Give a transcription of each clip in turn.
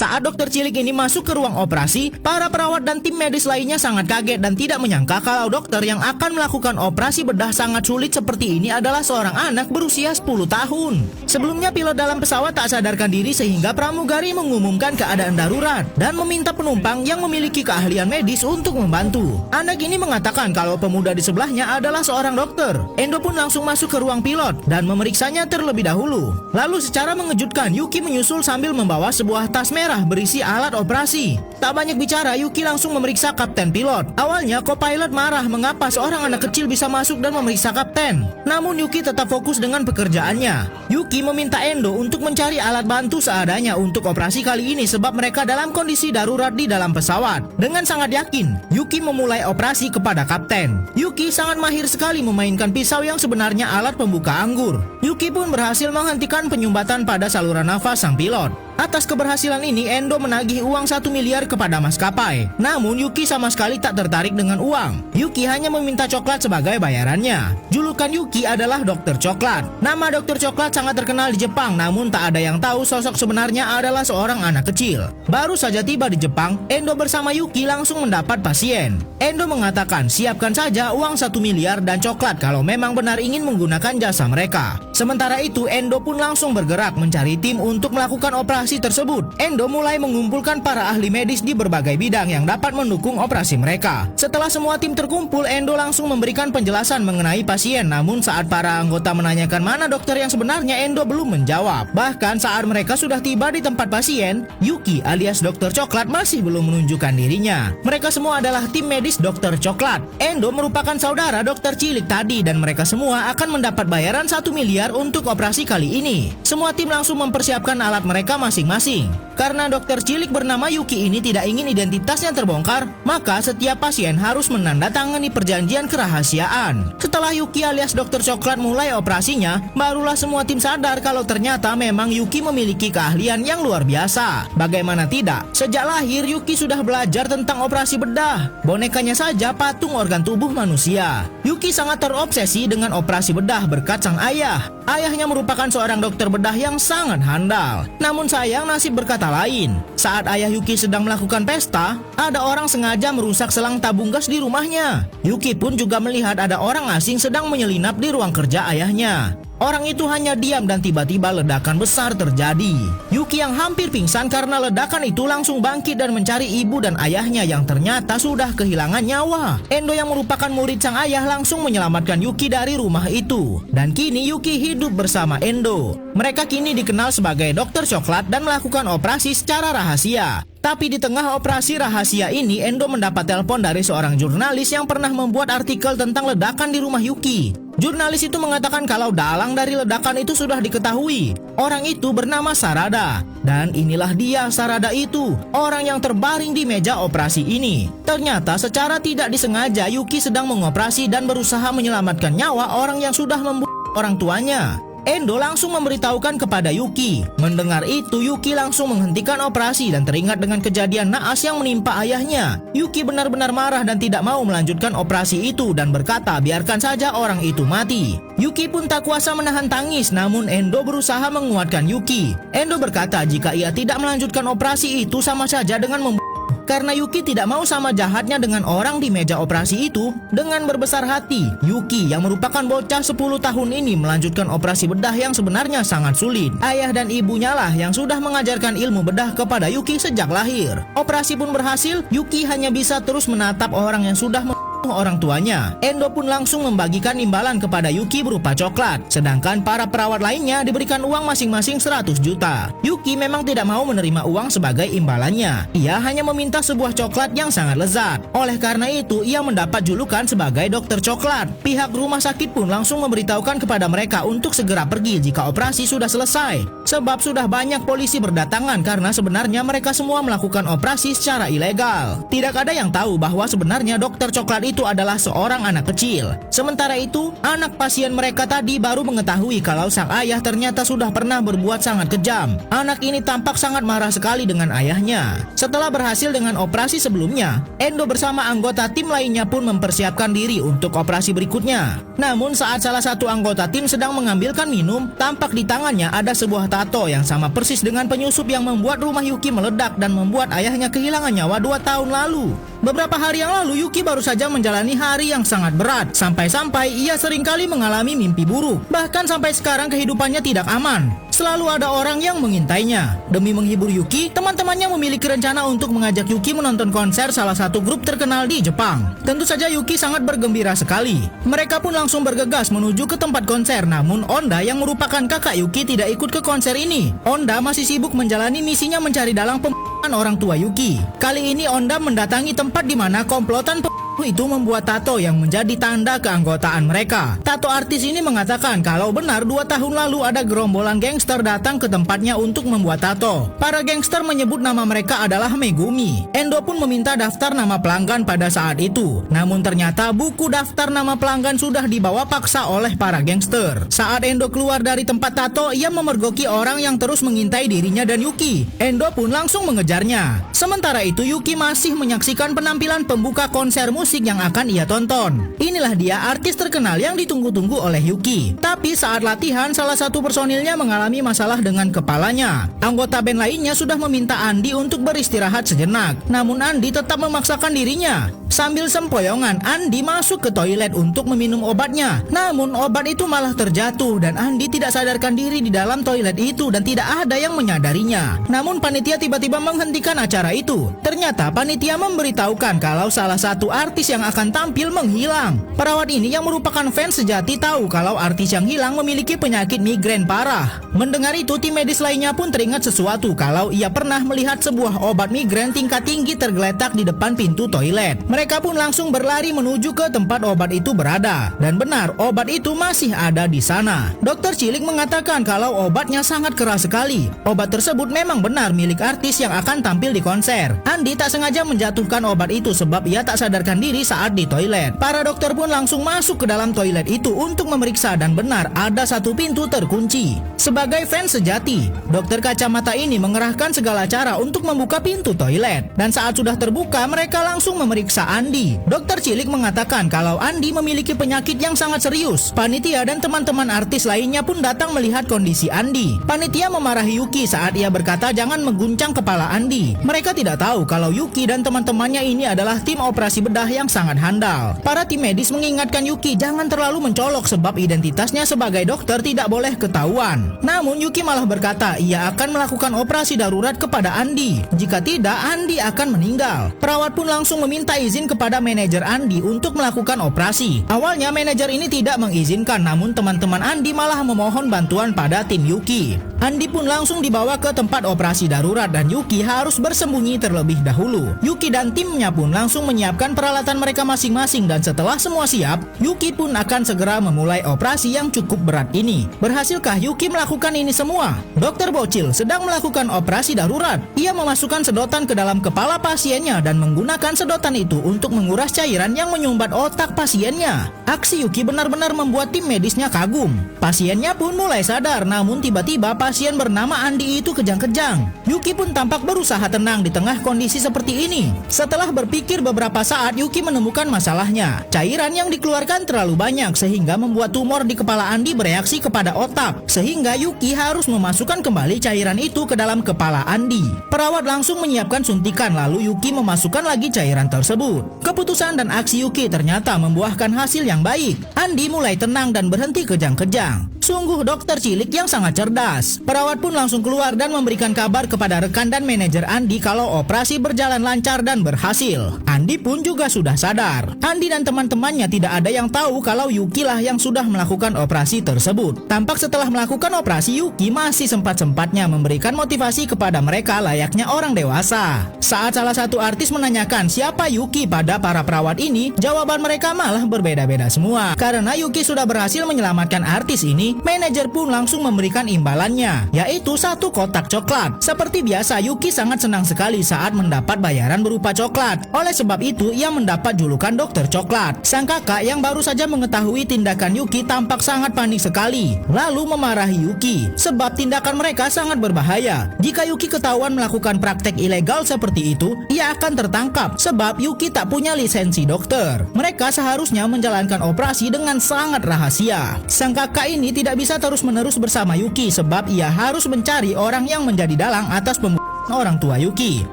Saat dokter cilik ini masuk ke ruang operasi, para perawat dan tim medis lainnya sangat kaget dan tidak menyangka kalau dokter yang akan melakukan operasi bedah sangat sulit seperti ini adalah seorang anak berusia 10 tahun. Sebelumnya pilot dalam pesawat tak sadarkan diri sehingga pramugari mengumumkan keadaan darurat dan meminta penumpang yang memiliki keahlian medis untuk membantu. Anak ini mengatakan kalau pemuda di sebelahnya adalah seorang dokter. Endo pun langsung masuk ke ruang pilot dan memeriksanya terlebih dahulu. Lalu secara mengejutkan Yuki menyusul sambil membawa sebuah tas merah berisi alat operasi. Tak banyak bicara, Yuki langsung memeriksa kapten pilot. Awalnya co-pilot marah mengapa seorang anak kecil bisa masuk dan memeriksa kapten. Namun Yuki tetap fokus dengan pekerjaannya. Yuki meminta Endo untuk mencari alat bantu seadanya untuk operasi kali ini sebab mereka dalam kondisi darurat di dalam pesawat. Dengan sangat yakin, Yuki memulai operasi kepada kapten. Yuki sangat mahir sekali memainkan pisau yang sebenarnya alat pembuka anggur. Yuki pun berhasil menghentikan penyumbatan pada saluran nafas sang pilot. Atas keberhasilan ini, Endo menagih uang 1 miliar kepada maskapai. Namun Yuki sama sekali tak tertarik dengan uang. Yuki hanya meminta coklat sebagai bayarannya. Julukan Yuki adalah Dokter Coklat. Nama Dokter Coklat sangat terkenal di Jepang, namun tak ada yang tahu sosok sebenarnya adalah seorang anak kecil. Baru saja tiba di Jepang, Endo bersama Yuki langsung mendapat pasien. Endo mengatakan siapkan saja uang 1 miliar dan coklat kalau memang benar ingin menggunakan jasa mereka. Sementara itu, Endo pun langsung bergerak mencari tim untuk melakukan operasi tersebut. Endo mulai mengumpulkan para ahli medis di berbagai bidang yang dapat mendukung operasi mereka. Setelah semua tim terkumpul, Endo langsung memberikan penjelasan mengenai pasien. Namun saat para anggota menanyakan mana dokter yang sebenarnya, Endo belum menjawab. Bahkan saat mereka sudah tiba di tempat pasien, Yuki alias Dokter Coklat masih belum menunjukkan dirinya. Mereka semua adalah tim medis Dokter Coklat. Endo merupakan saudara dokter cilik tadi dan mereka semua akan mendapat bayaran 1 miliar untuk operasi kali ini. Semua tim langsung mempersiapkan alat mereka masing-masing. Karena dokter cilik bernama Yuki ini tidak ingin identitasnya terbongkar, maka setiap pasien harus menandatangani perjanjian kerahasiaan. Setelah Yuki alias Dokter Coklat mulai operasinya, barulah semua tim sadar kalau ternyata memang Yuki memiliki keahlian yang luar biasa. Bagaimana tidak, sejak lahir Yuki sudah belajar tentang operasi bedah. Bonekanya saja patung organ tubuh manusia. Yuki sangat terobsesi dengan operasi bedah berkat sang ayah. Ayahnya merupakan seorang dokter bedah yang sangat handal. Namun sayang nasib berkata lain. Saat ayah Yuki sedang melakukan pesta, ada orang sengaja merusak selang tabung gas di rumahnya. Yuki pun juga melihat ada orang asing sedang menyelinap di ruang kerja ayahnya. Orang itu hanya diam dan tiba-tiba ledakan besar terjadi. Yuki yang hampir pingsan karena ledakan itu langsung bangkit dan mencari ibu dan ayahnya yang ternyata sudah kehilangan nyawa. Endo yang merupakan murid sang ayah langsung menyelamatkan Yuki dari rumah itu. Dan kini Yuki hidup bersama Endo. Mereka kini dikenal sebagai Dokter Coklat dan melakukan operasi secara rahasia. Tapi di tengah operasi rahasia ini, Endo mendapat telepon dari seorang jurnalis yang pernah membuat artikel tentang ledakan di rumah Yuki. Jurnalis itu mengatakan kalau dalang dari ledakan itu sudah diketahui. Orang itu bernama Sarada. Dan inilah dia Sarada itu, orang yang terbaring di meja operasi ini. Ternyata secara tidak disengaja Yuki sedang mengoperasi dan berusaha menyelamatkan nyawa orang yang sudah membunuh orang tuanya. Endo langsung memberitahukan kepada Yuki. Mendengar itu, Yuki langsung menghentikan operasi dan teringat dengan kejadian naas yang menimpa ayahnya. Yuki benar-benar marah dan tidak mau melanjutkan operasi itu dan berkata biarkan saja orang itu mati. Yuki pun tak kuasa menahan tangis, namun Endo berusaha menguatkan Yuki. Endo berkata jika ia tidak melanjutkan operasi itu sama saja dengan membunuh. Karena Yuki tidak mau sama jahatnya dengan orang di meja operasi itu. Dengan berbesar hati, Yuki yang merupakan bocah 10 tahun ini melanjutkan operasi bedah yang sebenarnya sangat sulit. Ayah dan ibunya lah yang sudah mengajarkan ilmu bedah kepada Yuki sejak lahir. Operasi pun berhasil, Yuki hanya bisa terus menatap orang yang sudah orang tuanya. Endo pun langsung membagikan imbalan kepada Yuki berupa coklat. Sedangkan para perawat lainnya diberikan uang masing-masing 100 juta. Yuki memang tidak mau menerima uang sebagai imbalannya. Ia hanya meminta sebuah coklat yang sangat lezat. Oleh karena itu, ia mendapat julukan sebagai Dokter Coklat. Pihak rumah sakit pun langsung memberitahukan kepada mereka untuk segera pergi jika operasi sudah selesai. Sebab sudah banyak polisi berdatangan karena sebenarnya mereka semua melakukan operasi secara ilegal. Tidak ada yang tahu bahwa sebenarnya Dokter Coklat itu adalah seorang anak kecil. Sementara itu, anak pasien mereka tadi baru mengetahui kalau sang ayah ternyata sudah pernah berbuat sangat kejam. Anak ini tampak sangat marah sekali dengan ayahnya. Setelah berhasil dengan operasi sebelumnya, Endo bersama anggota tim lainnya pun mempersiapkan diri untuk operasi berikutnya. Namun saat salah satu anggota tim sedang mengambilkan minum, tampak di tangannya ada sebuah tato yang sama persis dengan penyusup yang membuat rumah Yuki meledak dan membuat ayahnya kehilangan nyawa 2 tahun lalu. Beberapa hari yang lalu, Yuki baru saja menjalani hari yang sangat berat. Sampai-sampai ia seringkali mengalami mimpi buruk. Bahkan sampai sekarang kehidupannya tidak aman. Selalu ada orang yang mengintainya. Demi menghibur Yuki, teman-temannya memiliki rencana untuk mengajak Yuki menonton konser salah satu grup terkenal di Jepang. Tentu saja Yuki sangat bergembira sekali. Mereka pun langsung bergegas menuju ke tempat konser. Namun Onda yang merupakan kakak Yuki tidak ikut ke konser ini. Onda masih sibuk menjalani misinya mencari dalang pembunuhan orang tua Yuki. Kali ini Onda mendatangi tempat di mana komplotan itu membuat tato yang menjadi tanda keanggotaan mereka. Tato artis ini mengatakan kalau benar 2 tahun lalu ada gerombolan gangster datang ke tempatnya untuk membuat tato. Para gangster menyebut nama mereka adalah Megumi. Endo pun meminta daftar nama pelanggan pada saat itu. Namun ternyata buku daftar nama pelanggan sudah dibawa paksa oleh para gangster. Saat Endo keluar dari tempat tato, ia memergoki orang yang terus mengintai dirinya dan Yuki. Endo pun langsung mengejarnya. Sementara itu Yuki masih menyaksikan penampilan pembuka konser musik yang akan ia tonton. Inilah dia artis terkenal yang ditunggu-tunggu oleh Yuki. Tapi saat latihan, salah satu personilnya mengalami masalah dengan kepalanya. Anggota band lainnya sudah meminta Andi untuk beristirahat sejenak. Namun Andi tetap memaksakan dirinya. Sambil sempoyongan, Andi masuk ke toilet untuk meminum obatnya. Namun obat itu malah terjatuh dan Andi tidak sadarkan diri di dalam toilet itu dan tidak ada yang menyadarinya. Namun panitia tiba-tiba menghentikan acara itu. Ternyata panitia memberitahukan kalau salah satu artis yang akan tampil menghilang. Perawat ini yang merupakan fans sejati tahu kalau artis yang hilang memiliki penyakit migrain parah. Mendengar itu, tim medis lainnya pun teringat sesuatu kalau ia pernah melihat sebuah obat migrain tingkat tinggi tergeletak di depan pintu toilet. Mereka pun langsung berlari menuju ke tempat obat itu berada. Dan benar, obat itu masih ada di sana. Dokter cilik mengatakan kalau obatnya sangat keras sekali. Obat tersebut memang benar milik artis yang akan tampil di konser. Andi tak sengaja menjatuhkan obat itu sebab ia tak sadarkan diri saat di toilet. Para dokter pun langsung masuk ke dalam toilet itu untuk memeriksa dan benar ada satu pintu terkunci. Sebagai fans sejati, dokter kacamata ini mengerahkan segala cara untuk membuka pintu toilet. Dan saat sudah terbuka, mereka langsung memeriksa Andi. Dokter cilik mengatakan kalau Andi memiliki penyakit yang sangat serius. Panitia dan teman-teman artis lainnya pun datang melihat kondisi Andi. Panitia memarahi Yuki saat ia berkata jangan mengguncang kepala Andi. Mereka tidak tahu kalau Yuki dan teman-temannya ini adalah tim operasi bedah yang sangat handal. Para tim medis mengingatkan Yuki jangan terlalu mencolok sebab identitasnya sebagai dokter tidak boleh ketahuan. Namun Yuki malah berkata ia akan melakukan operasi darurat kepada Andi. Jika tidak, Andi akan meninggal. Perawat pun langsung meminta izin kepada manajer Andi untuk melakukan operasi. Awalnya manajer ini tidak mengizinkan, namun teman-teman Andi malah memohon bantuan pada tim Yuki. Andi pun langsung dibawa ke tempat operasi darurat dan Yuki harus bersembunyi terlebih dahulu. Yuki dan timnya pun langsung menyiapkan peralatan mereka masing-masing dan setelah semua siap, Yuki pun akan segera memulai operasi yang cukup berat ini. Berhasilkah Yuki melakukan ini semua? Dokter Bocil sedang melakukan operasi darurat. Ia memasukkan sedotan ke dalam kepala pasiennya dan menggunakan sedotan itu untuk menguras cairan yang menyumbat otak pasiennya. Aksi Yuki benar-benar membuat tim medisnya kagum. Pasiennya pun mulai sadar, namun tiba-tiba pasien bernama Andi itu kejang-kejang. Yuki pun tampak berusaha tenang di tengah kondisi seperti ini. Setelah berpikir beberapa saat, Yuki menemukan masalahnya. Cairan yang dikeluarkan terlalu banyak sehingga membuat tumor di kepala Andi bereaksi kepada otak. Sehingga Yuki harus memasukkan kembali cairan itu ke dalam kepala Andi. Perawat langsung menyiapkan suntikan lalu Yuki memasukkan lagi cairan tersebut. Keputusan dan aksi Yuki ternyata membuahkan hasil yang baik. Andi mulai tenang dan berhenti kejang-kejang. Sungguh dokter cilik yang sangat cerdas. Perawat pun langsung keluar dan memberikan kabar kepada rekan dan manajer Andi kalau operasi berjalan lancar dan berhasil. Andi pun juga sudah sadar. Andi dan teman-temannya tidak ada yang tahu kalau Yuki lah yang sudah melakukan operasi tersebut. Tampak setelah melakukan operasi, Yuki masih sempat-sempatnya memberikan motivasi kepada mereka layaknya orang dewasa. Saat salah satu artis menanyakan siapa Yuki pada para perawat ini, jawaban mereka malah berbeda-beda semua. Karena Yuki sudah berhasil menyelamatkan artis ini, manajer pun langsung memberikan imbalannya, yaitu 1 kotak coklat. Seperti biasa, Yuki sangat senang sekali saat mendapat bayaran berupa coklat. Oleh sebab itu, ia mendapat julukan Dokter Coklat. Sang kakak yang baru saja mengetahui tindakan Yuki tampak sangat panik sekali, lalu memarahi Yuki, sebab tindakan mereka sangat berbahaya. Jika Yuki ketahuan melakukan praktek ilegal seperti itu, ia akan tertangkap sebab Yuki tak punya lisensi dokter. Mereka seharusnya menjalankan operasi dengan sangat rahasia. Sang kakak ini tidak bisa terus-menerus bersama Yuki sebab ia harus mencari orang yang menjadi dalang atas pembunuhan orang tua Yuki.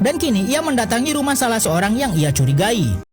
Dan kini ia mendatangi rumah salah seorang yang ia curigai.